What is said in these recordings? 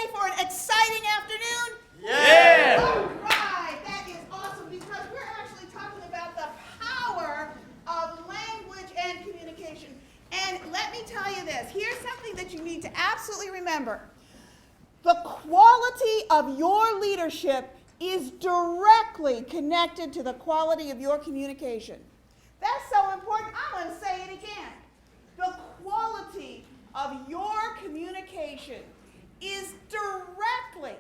ready for an exciting afternoon? Yeah! All right, that is awesome because we're actually talking about the power of language and communication. And let me tell you this, here's something that you need to absolutely remember. The quality of your leadership is directly connected to the quality of your communication. That's so important. I'm going to say it again. The quality of your communication is directly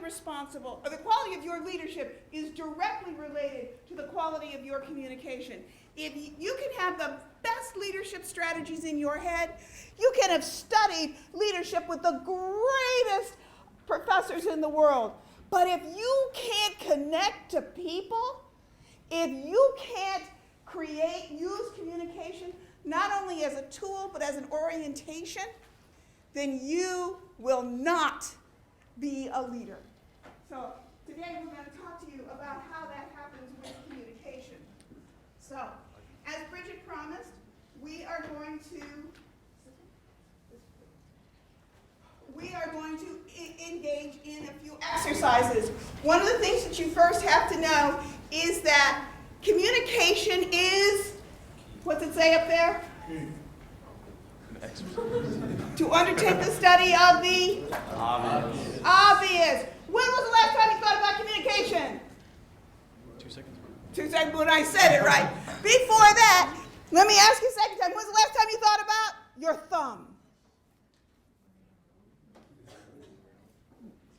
responsible, or the quality of your leadership is directly related to the quality of your communication. If you can have the best leadership strategies in your head, you can have studied leadership with the greatest professors in the world. But if you can't connect to people, if you can't use communication, not only as a tool, but as an orientation, then you will not be a leader. So today we're going to talk to you about how that happens with communication. So, as Bridget promised, we are going to engage in a few exercises. One of the things that you first have to know is that communication is, what's it say up there? To undertake the study of the obvious. When was the last time you thought about communication? 2 seconds. 2 seconds when I said it right. Before that, let me ask you a second time. When was the last time you thought about your thumb?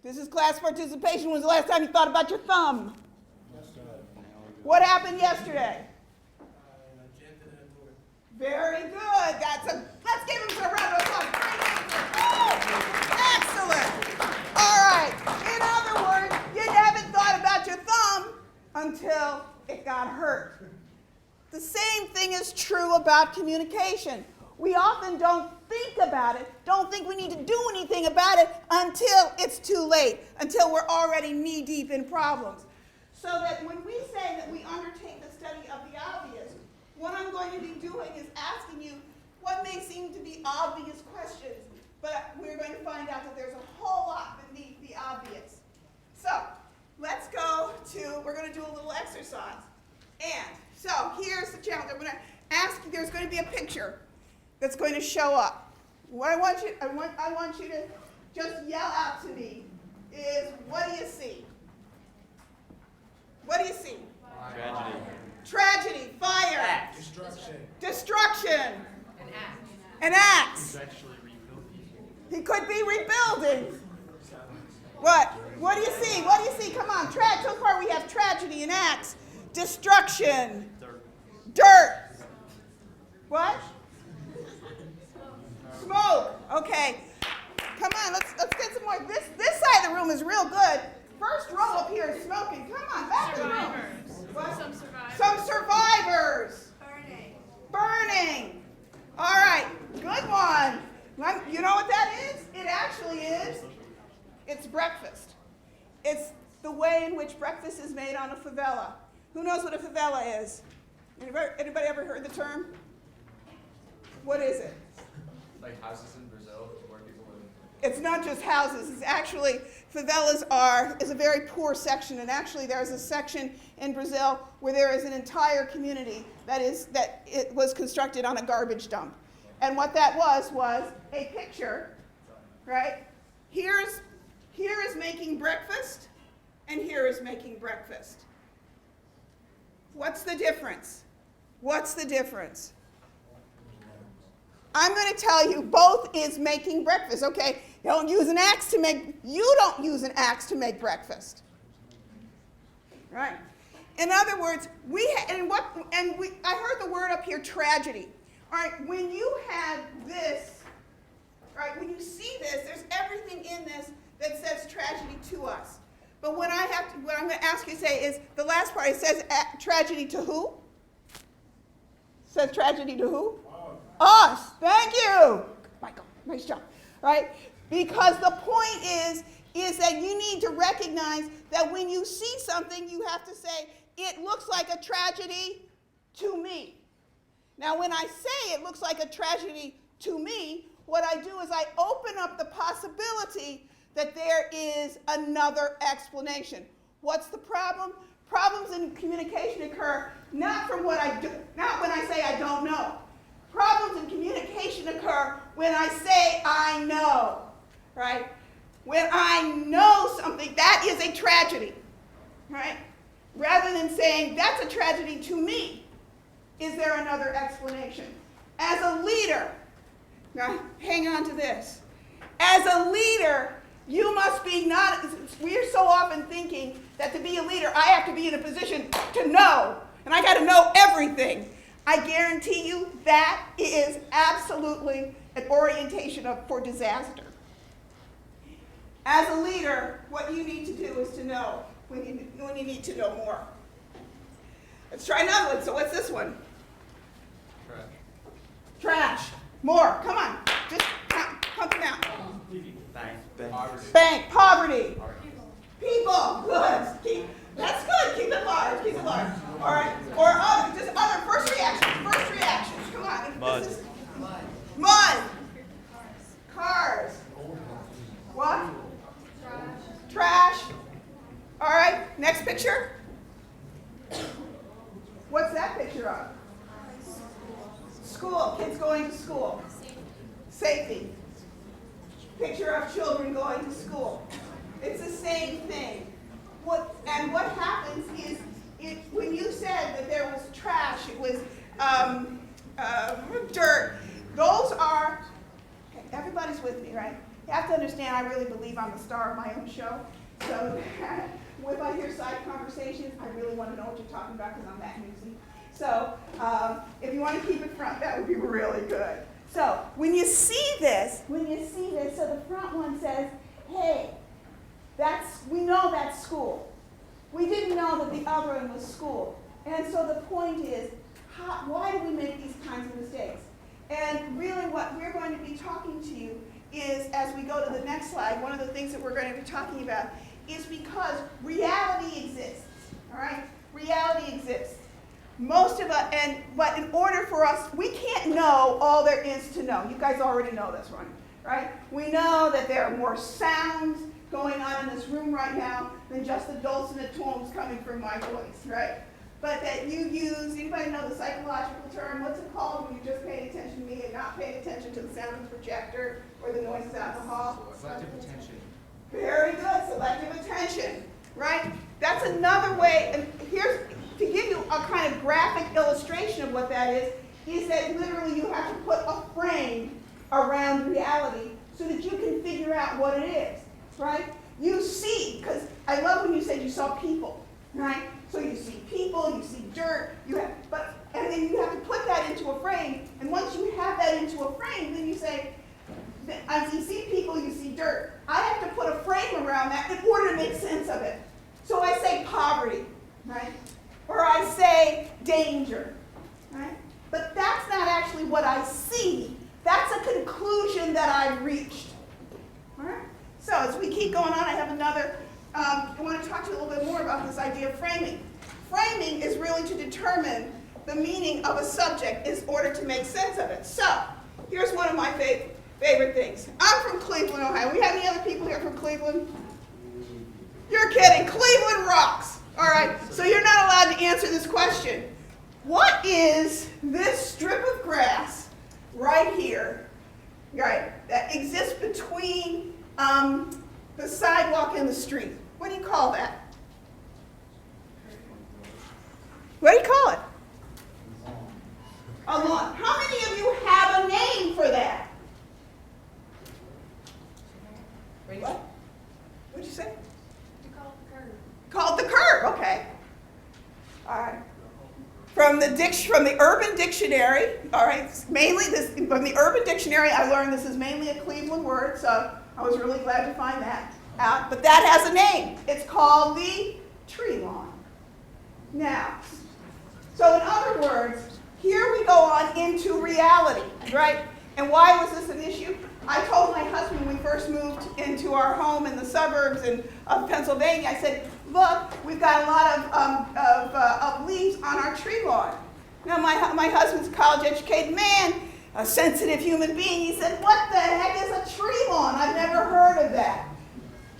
This is class participation. When was the last time you thought about your thumb? What happened yesterday? Very good. Let's give him a round of applause. Excellent. All right. In other words, you haven't thought about your thumb until it got hurt. The same thing is true about communication. We often don't think about it, don't think we need to do anything about it until it's too late, until we're already knee-deep in problems. So that when we say that we undertake the study of the obvious, what I'm going to be doing is asking you what may seem to be obvious questions, but we're going to find out that there's a whole lot beneath the obvious. So let's we're going to do a little exercise. And so here's the challenge. I'm going to ask you, there's going to be a picture that's going to show up. What I want you to just yell out to me is, what do you see? What do you see? Tragedy. Tragedy, fire. Axe. Destruction. An axe. He's actually rebuilding. He could be rebuilding. What? What do you see? What do you see? Come on. So far we have tragedy, an axe, destruction. Dirt. What? Smoke. Okay. Come on. Let's get some more. This side of the room is real good. First row up here is smoking. Come on, back to the room. What? Some survivors. Burning. All right, good one. You know what that is? It actually is. It's breakfast. It's the way in which breakfast is made on a favela. Who knows what a favela is? Anybody ever heard the term? What is it? Like houses in Brazil where people live. It's not just houses. It's actually, favelas is a very poor section, and actually there's a section in Brazil where there is an entire community that it was constructed on a garbage dump. And what that was a picture, right? Here is making breakfast, and here is making breakfast. What's the difference? What's the difference? I'm going to tell you, both is making breakfast, okay? You don't use an axe to make breakfast. Right? In other words, I heard the word up here, tragedy. All right, when you have this, right, when you see this, there's everything in this that says tragedy to us. But what I'm going to ask you to say is, the last part, it says tragedy to who? Says tragedy to who? Us. Thank you. Michael, nice job. Right? Because the point is that you need to recognize that when you see something, you have to say, it looks like a tragedy to me. Now, when I say it looks like a tragedy to me, what I do is I open up the possibility that there is another explanation. What's the problem? Problems in communication occur not from what I do, not when I say I don't know. Problems in communication occur when I say I know, right? When I know something, that is a tragedy, right? Rather than saying that's a tragedy to me, is there another explanation? As a leader, now hang on to this. As a leader, you must be not, we're so often thinking that to be a leader, I have to be in a position to know, and I got to know everything. I guarantee you that is absolutely an orientation for disaster. As a leader, what you need to do is to know when you need to know more. Let's try another one. So what's this one? Trash. Trash. More. Come on. Just pump it out. Poverty. Bank. Poverty. People. Good. That's good. Keep it large. Keep it large. All right. Or other. Just other. First reactions. First reactions. Come on. Mud. Mud. Cars. What? Trash. All right. Next picture. What's that picture of? School. Kids going to school. Safety. Picture of children going to school. It's the same thing. What happens is, when you said that there was trash, it was dirt. Those are, okay, everybody's with me, right? You have to understand, I really believe I'm the star of my own show. So if I hear side conversations, I really want to know what you're talking about because I'm that newsy. So if you want to keep it front, that would be really good. So when you see this, so the front one says, hey, we know that's school. We didn't know that the other one was school. And so the point is, why do we make these kinds of mistakes? And really what we're going to be talking to you is, as we go to the next slide, one of the things that we're going to be talking about is because reality exists, all right? Reality exists. Most of us, but in order for us, we can't know all there is to know. You guys already know this one, right? We know that there are more sounds going on in this room right now than just the dulcet tones coming from my voice, right? But that you use, anybody know the psychological term? What's it called when you just pay attention to me and not pay attention to the sound of the projector or the noises out in the hall? Selective attention. Very good, selective attention, right? That's another way, and here's, to give you a kind of graphic illustration of what that is that literally you have to put a frame around reality so that you can figure out what it is, right? You see, because I love when you said you saw people, right? So you see people, you see dirt, and then you have to put that into a frame, and once you have that into a frame, then you say, as you see people, you see dirt. I have to put a frame around that in order to make sense of it. So I say poverty, right? Or I say danger, right? But that's not actually what I see. That's a conclusion that I've reached. All right? So as we keep going on, I have another, I want to talk to you a little bit more about this idea of framing. Framing is really to determine the meaning of a subject in order to make sense of it. So here's one of my favorite things. I'm from Cleveland, Ohio. We have any other people here from Cleveland? You're kidding. Cleveland rocks. All right, so you're not allowed to answer this question. What is this strip of grass right here, right, that exists between the sidewalk and the street? What do you call that? What do you call it? A lawn. How many of you have a name for that? What? What'd you say? Called the curb, okay. All right. From the Urban Dictionary, all right, mainly from the Urban Dictionary, I learned this is mainly a Cleveland word, so I was really glad to find that out. But that has a name. It's called the tree lawn. Now, so in other words, here we go on into reality, right? And why was this an issue? I told my husband when we first moved into our home in the suburbs of Pennsylvania, I said, look, we've got a lot of leaves on our tree lawn. Now, my husband's a college-educated man. a sensitive human being. He said, what the heck is a tree lawn? I've never heard of that.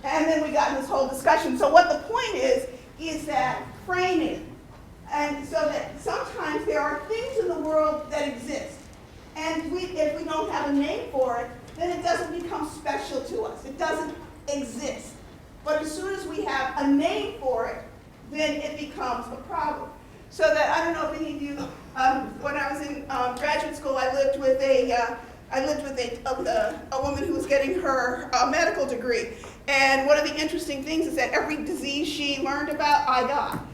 And then we got in this whole discussion. So what the point is that framing. And so that sometimes there are things in the world that exist. And if we don't have a name for it, then it doesn't become special to us. It doesn't exist. But as soon as we have a name for it, then it becomes a problem. So that, I don't know if any of you, when I was in graduate school, I lived with a woman who was getting her medical degree. And one of the interesting things is that every disease she learned about, I got.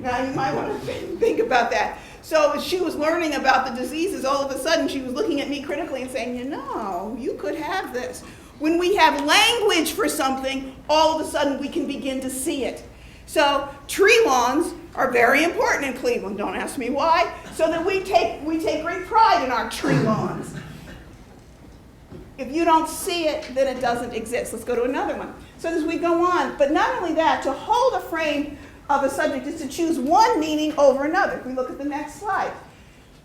Now, you might want to think about that. So as she was learning about the diseases, all of a sudden she was looking at me critically and saying, you know, you could have this. When we have language for something, all of a sudden we can begin to see it. So tree lawns are very important in Cleveland. Don't ask me why. So that we take great pride in our tree lawns. If you don't see it, then it doesn't exist. Let's go to another one. So as we go on, but not only that, to hold a frame of a subject is to choose one meaning over another. If we look at the next slide,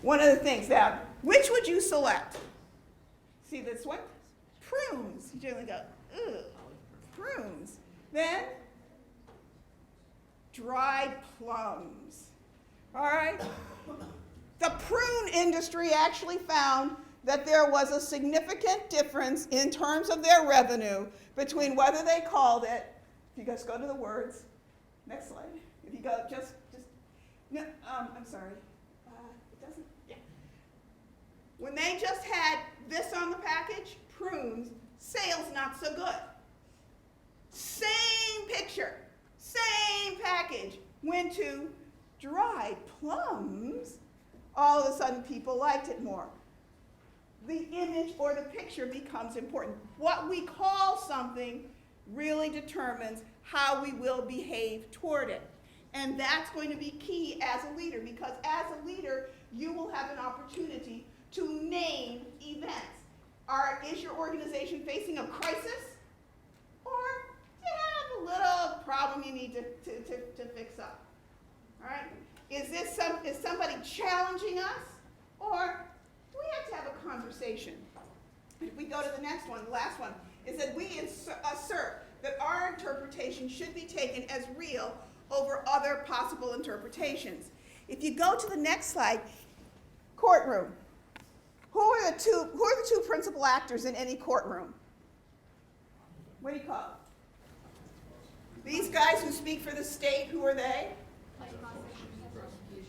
one of the things now, which would you select? See this one? Prunes. You generally go, ooh, prunes. Then, dried plums. All right? The prune industry actually found that there was a significant difference in terms of their revenue between whether they called it, if you guys go to the words, next slide, if you go no, I'm sorry, it doesn't, yeah. When they just had this on the package, prunes, sales not so good. Same picture, same package, went to dried plums, all of a sudden people liked it more. The image or the picture becomes important. What we call something really determines how we will behave toward it. And that's going to be key as a leader, because as a leader, you will have an opportunity to name events. Is your organization facing a crisis? Or do you have a little problem you need to fix up? All right? Is somebody challenging us? Or do we have to have a conversation? If we go to the next one, the last one, is that we assert that our interpretation should be taken as real over other possible interpretations. If you go to the next slide, courtroom. Who are the two principal actors in any courtroom? What do you call it? These guys who speak for the state, who are they?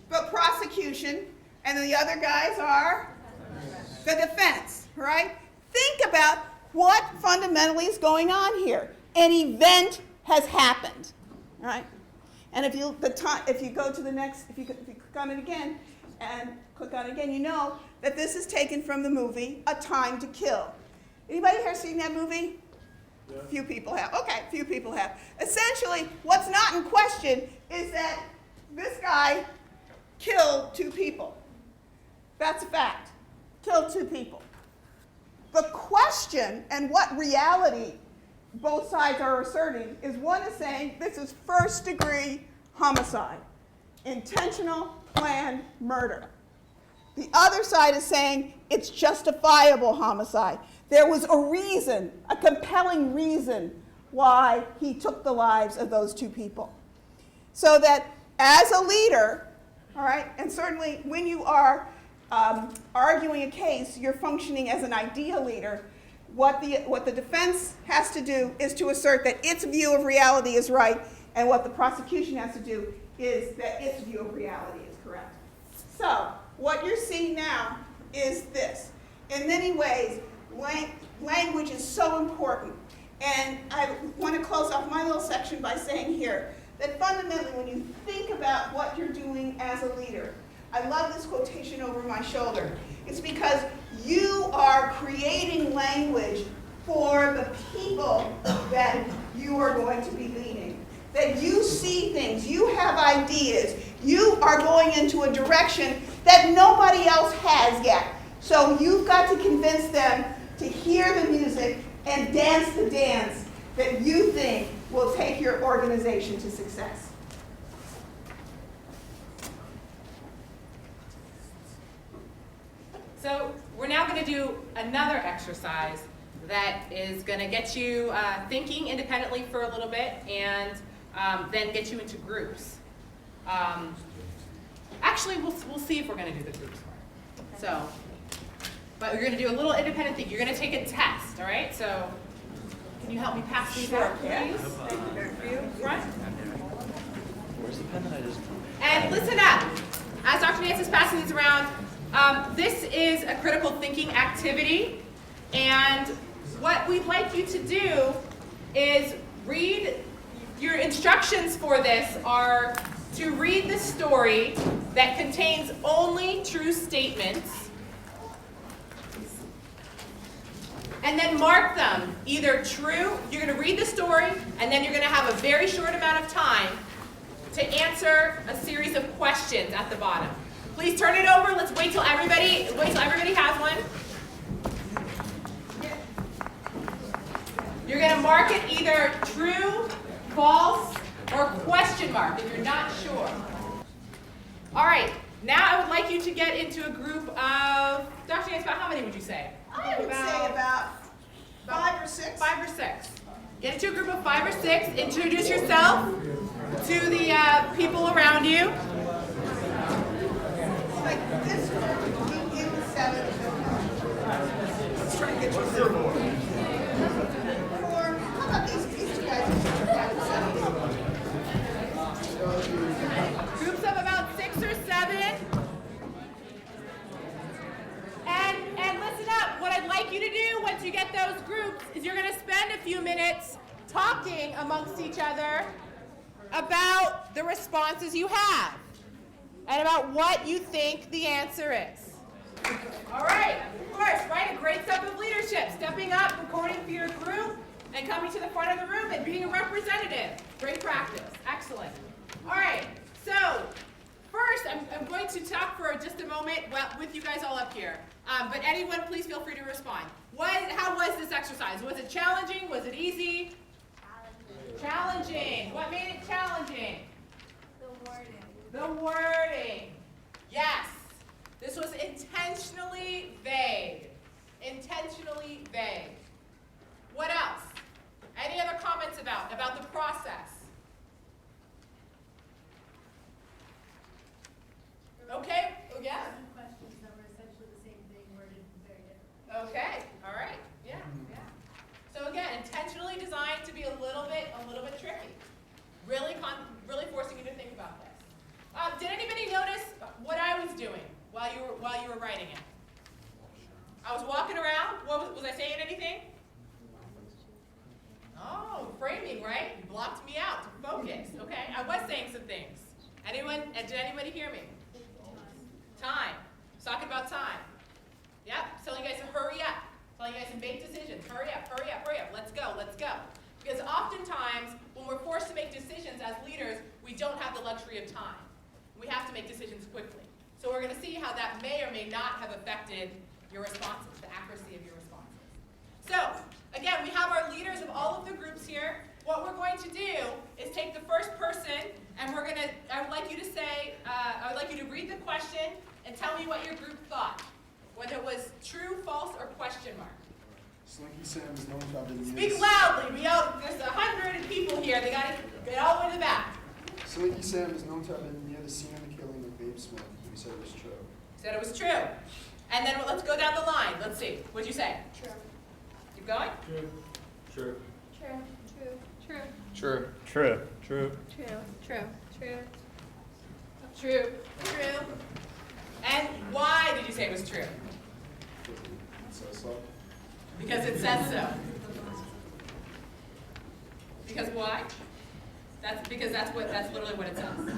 The prosecution. And the other guys are? The defense, right? Think about what fundamentally is going on here. An event has happened, right? And if you go to the next, if you click on it again, and click on it again, you know that this is taken from the movie A Time to Kill. Anybody here seen that movie? Yeah. Few people have. Okay, few people have. Essentially, what's not in question is that this guy killed 2 people. That's a fact. Killed 2 people. The question and what reality both sides are asserting is one is saying this is first-degree homicide, intentional planned murder. The other side is saying it's justifiable homicide. There was a reason, a compelling reason, why he took the lives of those 2 people. So that as a leader, all right, and certainly when you are arguing a case, you're functioning as an ideal leader. What the defense has to do is to assert that its view of reality is right, and what the prosecution has to do is that its view of reality is correct. So what you're seeing now is this. In many ways, language is so important. And I want to close off my little section by saying here that fundamentally when you think about what you're doing as a leader, I love this quotation over my shoulder. It's because you are creating language for the people that you are going to be leading. That you see things, you have ideas, you are going into a direction that nobody else has yet. So you've got to convince them to hear the music and dance the dance that you think will take your organization to success. So we're now going to do another exercise that is going to get you thinking independently for a little bit and then get you into groups. Actually, we'll see if we're going to do the groups part. So, but we're going to do a little independent thing. You're going to take a test, all right? So, can you help me pass these out, please? Front. Where's the pen that I just... And listen up. As Dr. Nance is passing these around, this is a critical thinking activity. And what we'd like you to do is read, your instructions for this are to read the story that contains only true statements, and then mark them either true. You're going to read the story, and then you're going to have a very short amount of time to answer a series of questions at the bottom. Please turn it over. Let's wait till everybody has one. You're going to mark it either true, false, or question mark if you're not sure. All right, now I would like you to get into a group of, Dr. Nance, about how many would you say? I would say about 5 or 6. 5 or 6. Get into a group of 5 or 6. Introduce yourself to the people around you. Like this one, in the 7. Let's try to get you a 4. How about these 2 guys? Groups of about 6 or 7. And listen up. What I'd like you to do once you get those groups is you're going to spend a few minutes talking amongst each other about the responses you have and about what you think the answer is. All right, of course, right? A great step of leadership, stepping up, recording for your group, and coming to the front of the room and being a representative. Great practice. Excellent. All right, so first I'm going to talk for just a moment with you guys all up here. But anyone, please feel free to respond. How was this exercise? Was it challenging? Was it easy? Challenging. What made it challenging? The wording. The wording. Yes. This was intentionally vague. Intentionally vague. What else? Any other comments about the process? Okay. Oh, yeah. Questions that were essentially the same thing worded very different. Okay. All right. Yeah. Yeah. So again, intentionally designed to be a little bit tricky. Really forcing you to think about this. Did anybody notice what I was doing while you were writing it? I was walking around. Was I saying anything? Oh, framing, right? You blocked me out to focus. Okay, I was saying some things. Did anybody hear me? Time. I was talking about time. Yep, telling you guys to hurry up. Telling you guys to make decisions. Hurry up, hurry up, hurry up. Let's go, let's go. Because oftentimes, when we're forced to make decisions as leaders, we don't have the luxury of time. We have to make decisions quickly. So we're going to see how that may or may not have affected your responses, the accuracy of your responses. So, again, we have our leaders of all of the groups here. What we're going to do is take the first person, and I would like you to read the question and tell me what your group thought. Whether it was true, false, or question mark. Slinky Sam is known to have been Speak loudly. There's 100 people here. They got to get all the way to the back. Slinky Sam is known to have been near the scene of the killing of Babe Smith. We said it was true. Said it was true. And then let's go down the line. Let's see. What'd you say? True. Keep going. True. True. True. True. True. True. True. True. True. True. True. True. And why did you say it was true? So. Because it says so. Because why? That's literally what it says.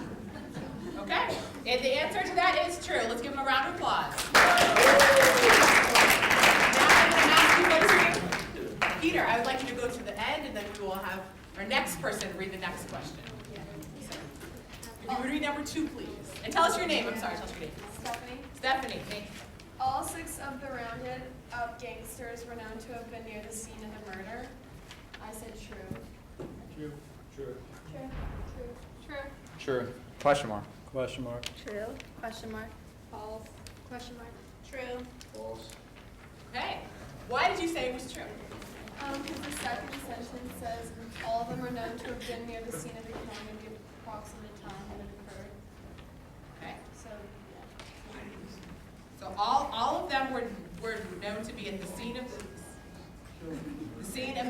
Okay. And the answer to that is true. Let's give them a round of applause. Now I'm going to ask you what's true. Peter, I would like you to go to the end, and then we will have our next person read the next question. If you would read number 2, please. And tell us your name. I'm sorry, tell us your name. Stephanie. Stephanie, thank you. All 6 of the rounded up gangsters were known to have been near the scene of the murder. I said true. True. True. True. True. True. True. Question mark. Question mark. True. Question mark. False. Question mark. True. False. Okay. Why did you say it was true? Because the second sentence says all of them are known to have been near the scene of the killing at the approximate time that it occurred. Okay. So, yeah. So all of them were known to be at the scene of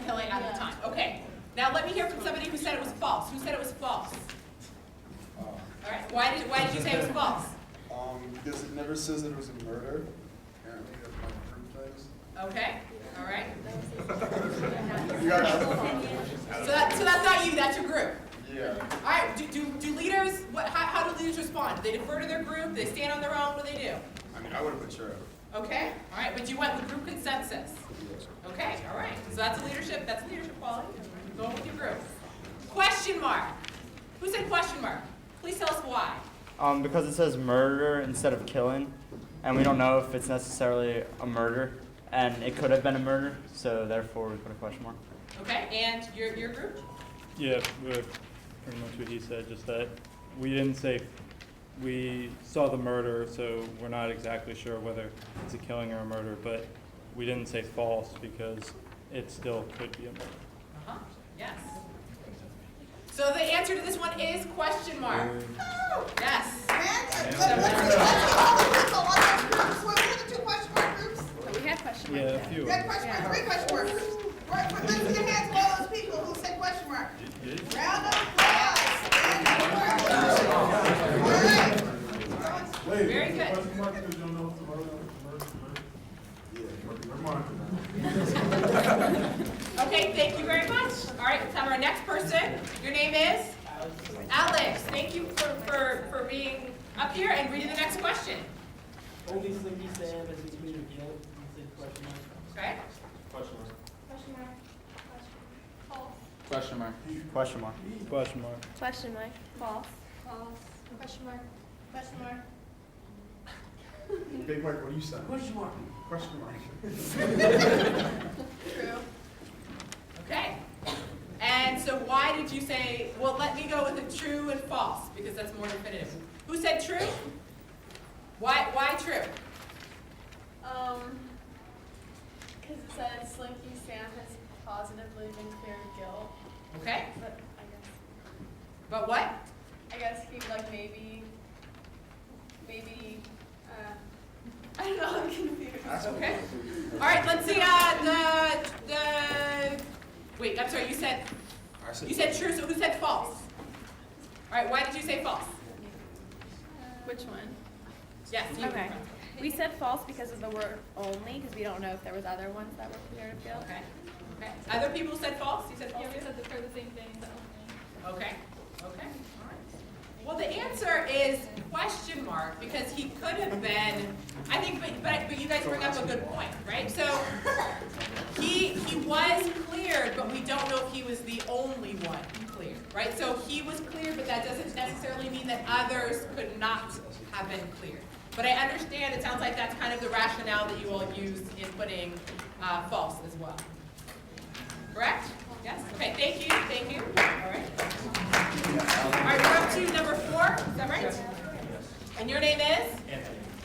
killing at the time. Okay. Now let me hear from somebody who said it was false. Who said it was false? All right. Why did you say it was false? Because it never says that it was a murder. Apparently, that's my group things. Okay. All right. You guys. So that's not you. That's your group. Yeah. All right. Do leaders? How do leaders respond? Do they defer to their group? Do they stand on their own? What do they do? I mean, I would have put true. Okay. All right. But you went with group consensus. Okay. All right. So that's a leadership. That's a leadership quality. Going with your group. Question mark. Who said question mark? Please tell us why. Because it says murder instead of killing, and we don't know if it's necessarily a murder, and it could have been a murder, so therefore we put a question mark. Okay. And your group? Yeah, pretty much what he said, just that we didn't say, we saw the murder, so we're not exactly sure whether it's a killing or a murder, but we didn't say false because it still could be a murder. Uh-huh. Yes. So the answer to this one is question mark. Yes. What were the two question mark groups? We had question Yeah, a few. We had question mark, 3 question mark groups. Let's see the hands of all those people who said question mark. Round of applause. All right. Very good. Okay, thank you very much. All right, let's have our next person. Your name is? Alex. Thank you for being up here and reading the next question. Only Slinky Sam as he's pleaded guilt. He said question mark. Okay? Question mark. Question mark. False. Question mark. Question mark. Question mark. Question mark. False. False. Question mark. Question mark. Big Mike, what do you say? Question mark. Question mark. True. Okay. And so why did you say, well, let me go with a true and false, because that's more definitive. Who said true? Why true? Because it said Slinky Sam has positively been cleared of guilt. Okay. But But what? I guess he maybe, I don't know, I'm confused. Okay. All right, let's see, wait, I'm sorry, you said true, so who said false? All right, why did you say false? Which one? Yes, you. Okay. We said false because of the word only, because we don't know if there was other ones that were cleared of guilt. Okay. Okay. Other people said false? You said false? Yeah, we said for the same thing, so. Okay. Okay. All right. Well, the answer is question mark because he could have been. I think, but you guys bring up a good point, right? So he was cleared, but we don't know if he was the only one cleared, right? So he was cleared, but that doesn't necessarily mean that others could not have been cleared. But I understand. It sounds like that's kind of the rationale that you all used in putting false as well. Correct? Yes? Okay, thank you, thank you. All right. All right, we're up to number 4, is that right? And your name is?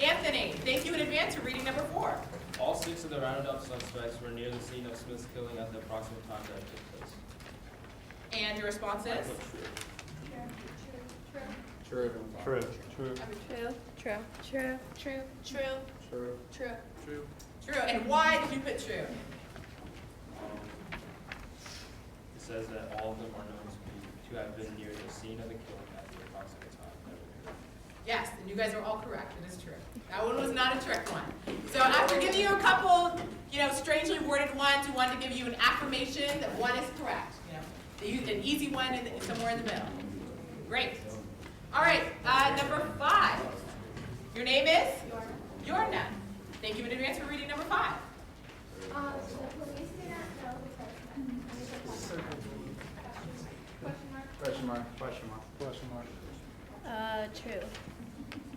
Anthony. Thank you in advance for reading number 4. All 6 of the rounded up suspects were near the scene of Smith's killing at the approximate time that it took place. And your response is? True. True. True. True. True. True. True. True. True. True. And why did you put true? It says that all of them are known to have been near the scene of the killing at the approximate time that it occurred. Yes, and you guys are all correct. It is true. That one was not a trick one. So after giving you a couple, strangely worded ones, we wanted to give you an affirmation that one is correct. An easy one somewhere in the middle. Great. All right, number 5. Your name is? Yorna. Thank you in advance for reading number 5. The police did not know Question mark. Question mark. Question mark. True.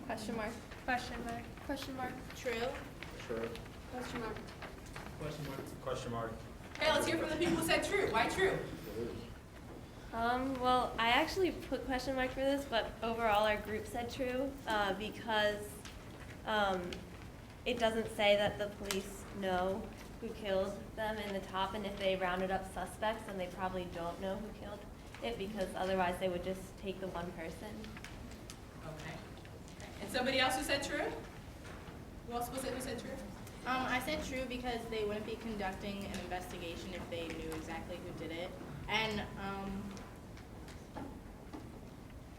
Question mark. Question mark. Question mark. True. True. Question mark. Question mark. Question mark. Okay, let's hear from the people who said true. Why true? Well, I actually put question mark for this, but overall our group said true because it doesn't say that the police know who killed them in the top, and if they rounded up suspects, then they probably don't know who killed it, because otherwise they would just take the one person. Okay. And somebody else who said true? Who else was it who said true? I said true because they wouldn't be conducting an investigation if they knew exactly who did it. And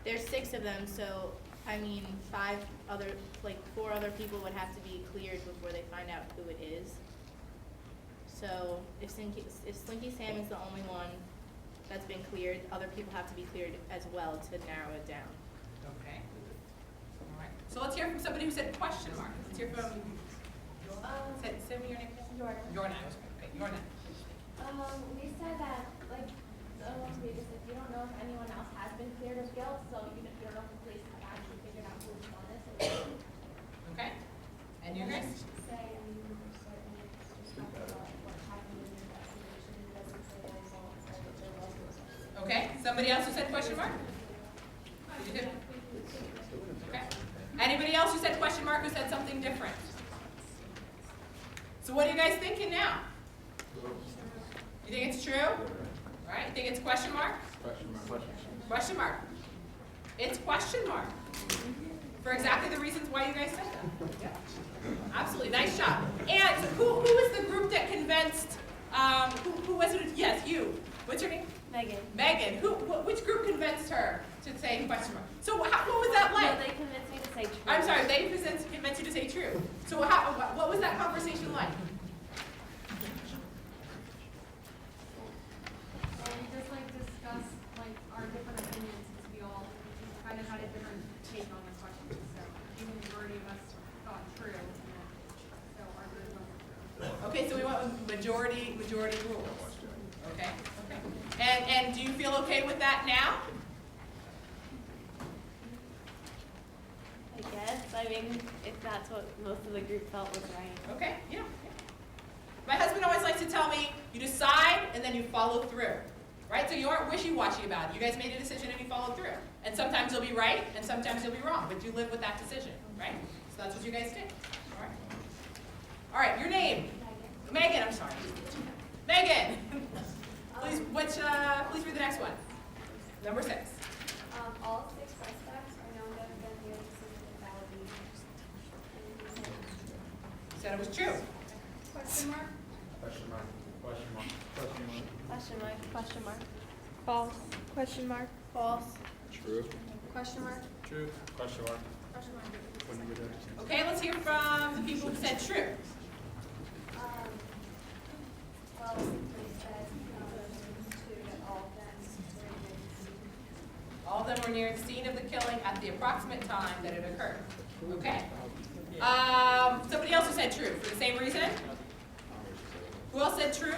there's 6 of them, so I mean 4 other people would have to be cleared before they find out who it is. So if Slinky Sam is the only one that's been cleared, other people have to be cleared as well to narrow it down. Okay. All right. So let's hear from somebody who said question mark. Let's hear from, say me your name. Jordan. Okay, Jordan. We said that, like, if you don't know if anyone else has been cleared of guilt, so you don't know if the police have actually figured out who's done it. Okay. And you guys? Say, just talk about what happened in the investigation. It doesn't say the results, or that there was no. Okay. Somebody else who said question mark? Did you do? Okay. Anybody else who said question mark who said something different? So what are you guys thinking now? You think it's true? All right. You think it's question mark? Question mark. It's question mark. For exactly the reasons why you guys said that. Yeah. Absolutely. Nice job. And who was the group that convinced, who was it? Yes, you. What's your name? Megan. Megan. Which group convinced her to say question mark? So what was that like? No, they convinced me to say true. I'm sorry, they convinced you to say true. So what was that conversation like? Just like discuss like our different opinions, since we all kind of had a different take on the question. So even the majority of us thought true, and then, so our group wasn't true. Okay, so we went with majority rules. Okay. And do you feel okay with that now? I guess. I mean, if that's what most of the group felt was right. Okay, yeah. My husband always likes to tell me, you decide and then you follow through. Right? So you aren't wishy-washy about it. You guys made a decision and you followed through. And sometimes you'll be right and sometimes you'll be wrong, but you live with that decision, right? So that's what you guys did. All right. All right, your name? Megan, I'm sorry. Megan! Please read the next one. Number 6. All 6 suspects are known to have been near the scene of the felony. You said it was true. Question mark? Question mark. Question mark. Question mark. Question mark. Question mark. False. Question mark. False. True. Question mark? True. Question mark. Question mark. Okay, let's hear from the people who said true. Well, they said 2 that all of them were near the scene. All of them were near the scene of the killing at the approximate time that it occurred. Okay. Somebody else who said true for the same reason? Who else said true?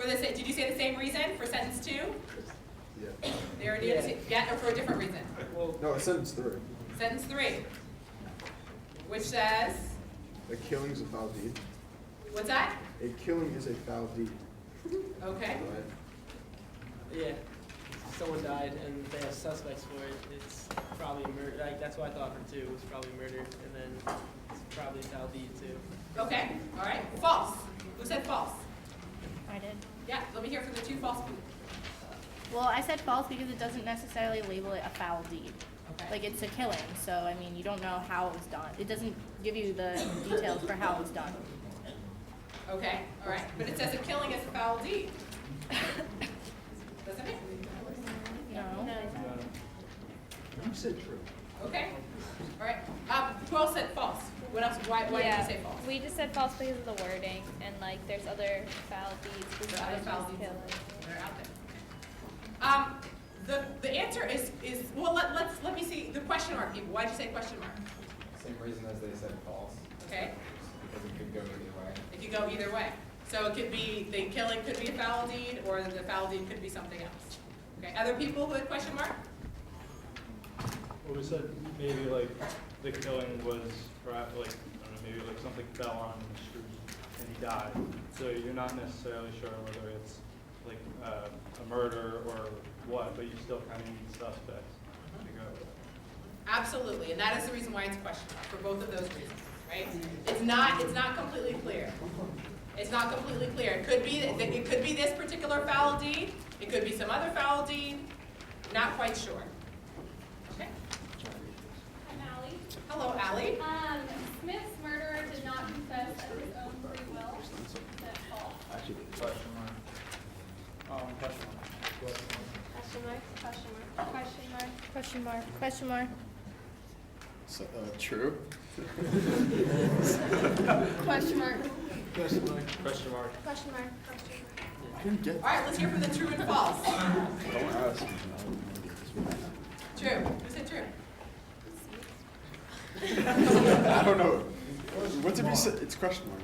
Did you say the same reason for sentence 2? Yeah. They were near the scene. Yeah, or for a different reason? No, it's sentence 3. Sentence 3, which says, A killing is a foul deed. what's that? A killing is a foul deed. Okay. Right? Yeah. Someone died and they have suspects for it. It's probably murder. Like, that's what I thought for 2. It was probably murder, and then it's probably foul deed too. Okay. All right. False. Who said false? I did. Yeah. Let me hear from the 2 false people. Well, I said false because it doesn't necessarily label it a foul deed. Okay. Like, it's a killing, so I mean, you don't know how it was done. It doesn't give you the details for how it was done. Okay. All right. But it says a killing is a foul deed. Doesn't it? No. You said true. Okay. All right. Who else said false? What else? Why did you say false? We just said false because of the wording, and like there's other foul deeds There are other besides foul just deeds. killing. They're out there. The answer is well. Let me see the question mark people. Why'd you say question mark? Same reason as they said false, Okay. because it could go either way. It could go either way. So it could be the killing could be a foul deed, or the foul deed could be something else. Okay. Other people with question mark? Well, we said maybe like the killing was perhaps like, I don't know, maybe like something fell on the street and he died. So you're not necessarily sure whether it's like a murder or what, but you still kind of need suspects to go. Absolutely, and that is the reason why it's question mark for both of those reasons, right? it's not completely clear. It's not completely clear. It could be this particular foul deed. It could be some other foul deed. Not quite sure. Okay. I'm Allie. Hello, Allie. Smith's murderer did not confess of his own free will. Is that false? Question mark. Question mark. Question mark, question mark, question mark, question mark, question mark. So, true? Question mark, Question mark. Question mark. question mark, question mark. I didn't get All right, let's hear from the true and false. Don't ask. True. Who said true? I don't know. What's it be said? It's question mark.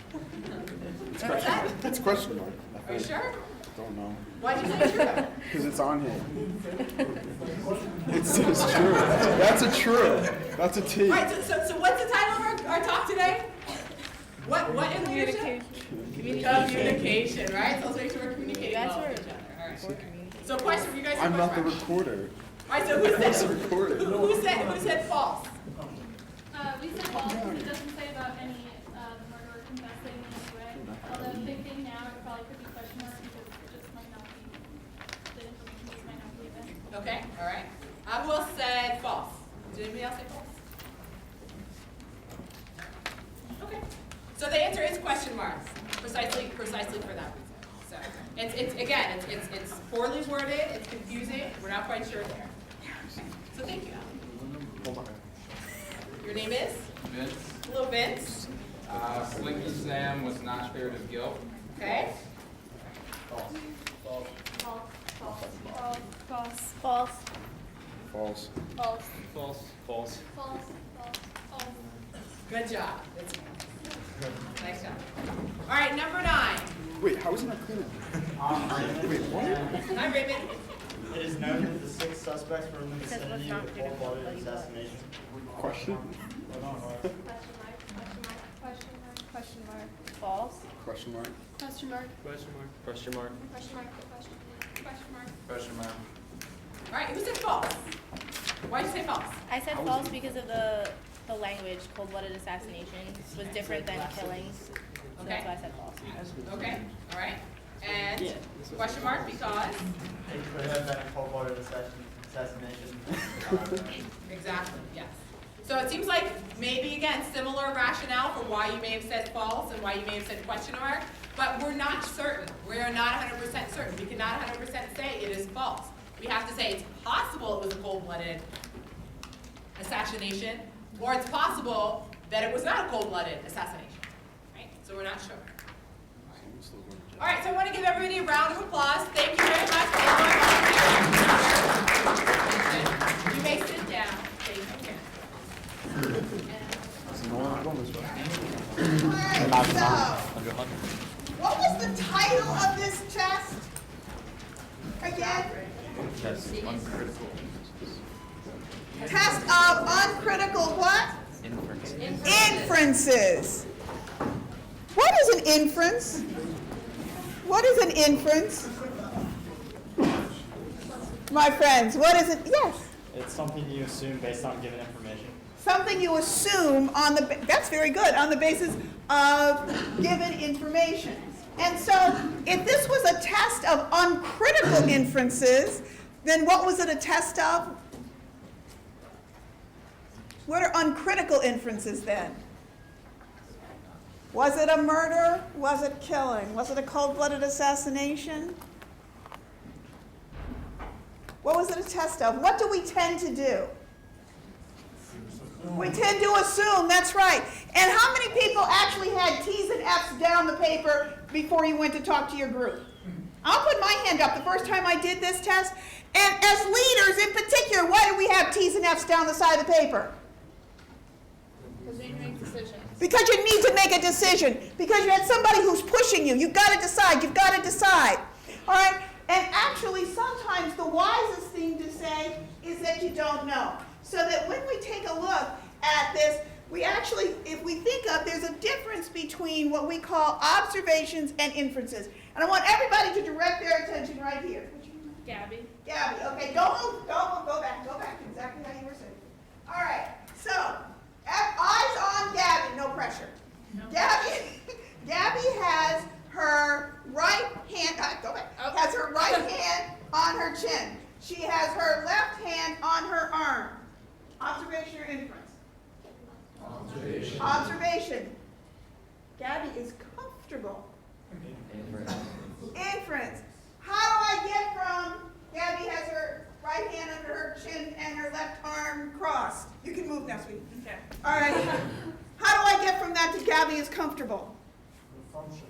It's question mark. It's question mark. I Are you think. sure? Don't know. Why'd you say true? Because it's on here. It's true. That's a true. That's a T. All right, so what's the title of our talk today? What in leadership? Communication, right? So let's make sure we're communicating well with each other. All right. So question, you guys have I'm not the question mark? recorder. All right, so who said false? We said false because it doesn't say about any murderer confessing in any way. Although thinking now, it probably could be question mark because it just might not be, the information just might not be there. Okay, all right. Who else said false? Did anybody else say false? Okay. So the answer is question marks, precisely for that reason. So it's poorly worded, it's confusing, we're not quite sure there. So thank you, Alan. Your name is? Vince, Hello, Vince. Slinky Sam was not spared of guilt. Okay. False, false, false, false, false, False. false, False. False. false, false. Good job. Nice job. All right, number 9. Wait, how is it not clear? Wait, what? Hi, Raymond. It is known that the 6 suspects were in the vicinity of the cold-blooded assassination. Question? Question mark, question mark, question mark, question mark. False. Question mark? Question mark, Question mark. Question mark. question mark, question mark. Question mark. All right, who said false? Why did you say false? I said false because of the language, cold-blooded assassination was different than killings. So Okay. that's why I said false. Okay, all right. And question mark because? It could have been a cold-blooded assassination. Exactly, yes. So it seems like maybe, again, similar rationale for why you may have said false and why you may have said question mark, but we're not certain. We're not 100% certain. We cannot 100% say it is false. We have to say it's possible it was a cold-blooded assassination, or it's possible that it was not a cold-blooded assassination, right? So we're not sure. All right, so I want to give everybody a round of applause. Thank you very much for all our volunteers. You may sit down. Thank you. Alright, so, what was the title of this test? Again? Test of uncritical what? Inferences. What is an inference? What is an inference? My friends, what is it? Yes. It's something you assume based on given information. Something you assume on the, that's very good, on the basis of given information. And so if this was a test of uncritical inferences, then what was it a test of? What are uncritical inferences then? Was it a murder? Was it killing? Was it a cold-blooded assassination? What was it a test of? What do we tend to do? We tend to assume, that's right. And how many people actually had T's and F's down the paper before you went to talk to your group? I'll put my hand up the first time I did this test. And as leaders in particular, why do we have T's and F's down the side of the paper? Because we make decisions. Because you need to make a decision. Because you had somebody who's pushing you. You've got to decide. You've got to decide. All right? And actually, sometimes the wisest thing to say is that you don't know. So that when we take a look at this, we actually, if we think of, there's a difference between what we call observations and inferences. And I want everybody to direct their attention right here. Gabby. Gabby, okay, don't move, go back exactly how you were saying. All right, so, eyes on Gabby, no pressure. Gabby has her right hand, has her right hand on her chin. She has her left hand on her arm. Observation or inference? Observation. Observation. Gabby is comfortable. Inference. How do I get from Gabby has her right hand under her chin and her left arm crossed? You can move now, sweetie. Okay. All right. How do I get from that to Gabby is comfortable? Assumption.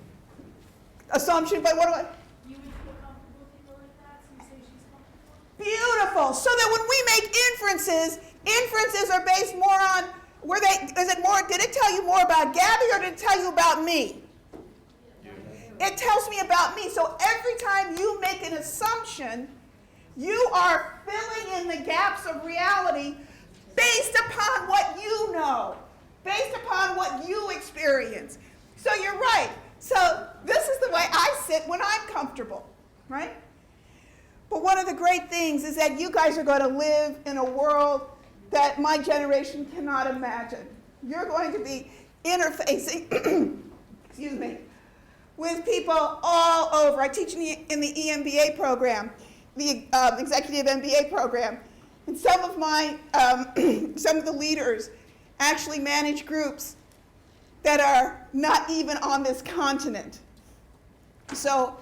Assumption, but what do I? You would feel comfortable if you go like that, so you say she's comfortable? Beautiful. So that when we make inferences are based more on, did it tell you more about Gabby or did it tell you about me? It tells me about me. So every time you make an assumption, you are filling in the gaps of reality based upon what you know, based upon what you experience. So you're right. So this is the way I sit when I'm comfortable, right? But one of the great things is that you guys are going to live in a world that my generation cannot imagine. You're going to be interfacing, excuse me, with people all over. I teach in the EMBA program, the Executive MBA program, and some of the leaders actually manage groups that are not even on this continent. So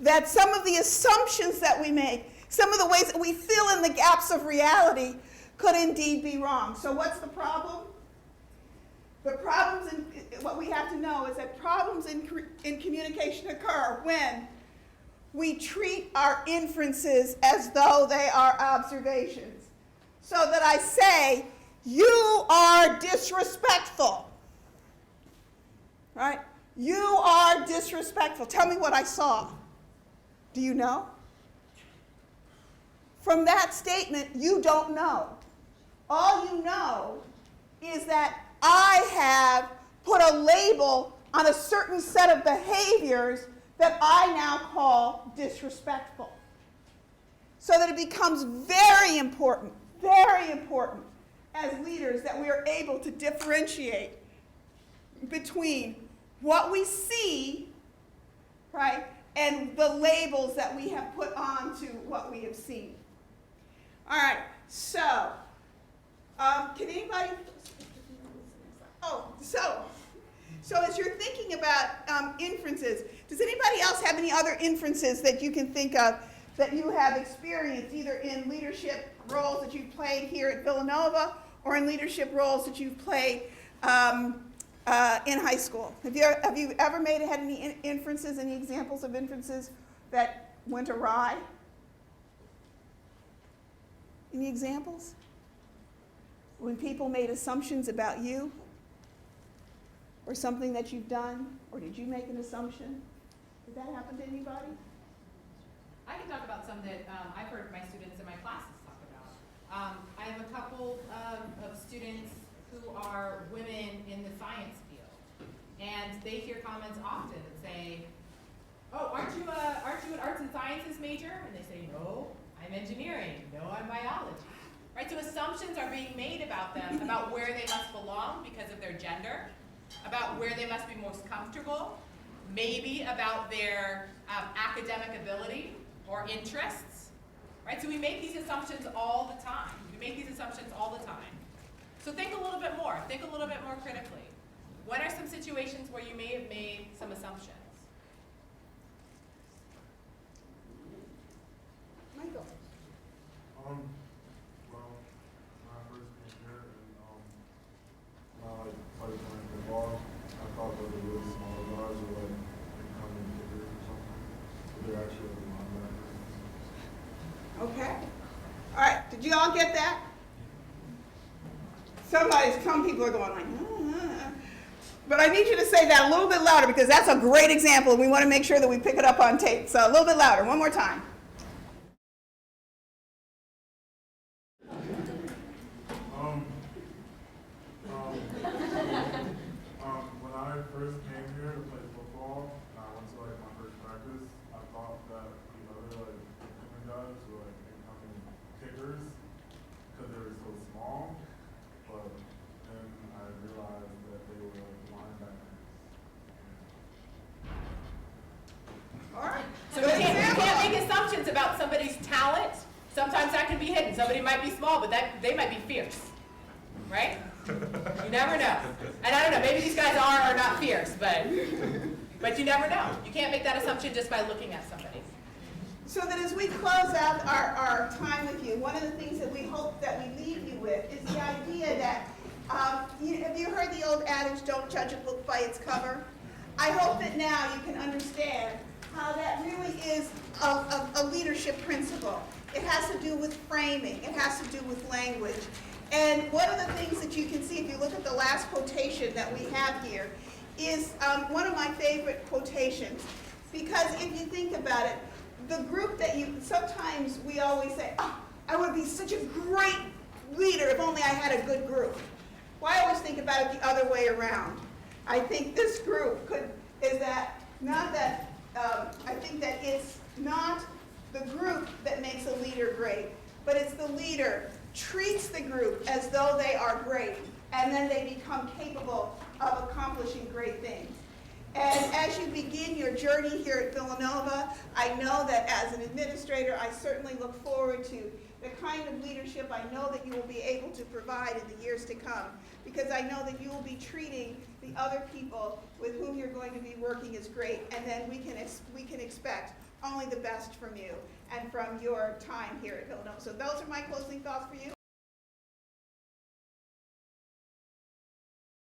that some of the assumptions that we make, some of the ways that we fill in the gaps of reality could indeed be wrong. So what's the problem? The problems, what we have to know is that problems in communication occur when we treat our inferences as though they are observations. So that I say, you are disrespectful. Right? You are disrespectful. Tell me what I saw. Do you know? From that statement, you don't know. All you know is that I have put a label on a certain set of behaviors that I now call disrespectful. So that it becomes very important as leaders that we are able to differentiate between what we see, right, and the labels that we have put onto what we have seen. All right, so, can anybody, so as you're thinking about inferences, does anybody else have any other inferences that you can think of that you have experienced either in leadership roles that you've played here at Villanova or in leadership roles that you've played in high school? Have you ever had any inferences, any examples of inferences that went awry? Any examples? When people made assumptions about you or something that you've done, or did you make an assumption? Did that happen to anybody? I can talk about some that I've heard my students in my classes talk about. I have a couple of students who are women in the science field, and they hear comments often that say, "Oh, aren't you an arts and sciences major?" And they say, "No, I'm engineering. No, I'm biology." Right? So assumptions are being made about them, about where they must belong because of their gender, about where they must be most comfortable, maybe about their academic ability or interests, right? So we make these assumptions all the time. So think a little bit more. Think a little bit more critically. What are some situations where you may have made some assumptions? Michael. Well, when I first came here and when I started playing football, I thought that the really small guys were like incoming kickers or something, but they're actually like linebackers. Okay. All right. Did you all get that? Some people are going like, But I need you to say that a little bit louder because that's a great example and we want to make sure that we pick it up on tape. So a little bit louder, one more time. When I first came here to play football, and I went to like my first practice, I thought that the other like incoming guys were like incoming kickers because they were so small. But then I realized that they were like linebackers. sometimes that can be hidden. Somebody might be small, but they might be fierce, right? You never know. And I don't know, maybe these guys are or not fierce, but you never know. You can't make that assumption just by looking at somebody. So that as we close out our time with you, one of the things that we hope that we leave you with is the idea that, have you heard the old adage, don't judge a book by its cover? I hope that now you can understand how that really is a leadership principle. It has to do with framing. It has to do with language. And one of the things that you can see, if you look at the last quotation that we have here, is one of my favorite quotations. Because if you think about it, the group that sometimes we always say, oh, I would be such a great leader if only I had a good group. Well, I always think about it the other way around. I think this group I think that it's not the group that makes a leader great, but it's the leader treats the group as though they are great, and then they become capable of accomplishing great things. And as you begin your journey here at Villanova, I know that as an administrator, I certainly look forward to the kind of leadership I know that you will be able to provide in the years to come, because I know that you will be treating the other people with whom you're going to be working as great, and then we can expect only the best from you and from your time here at Villanova. So those are my closing thoughts for you.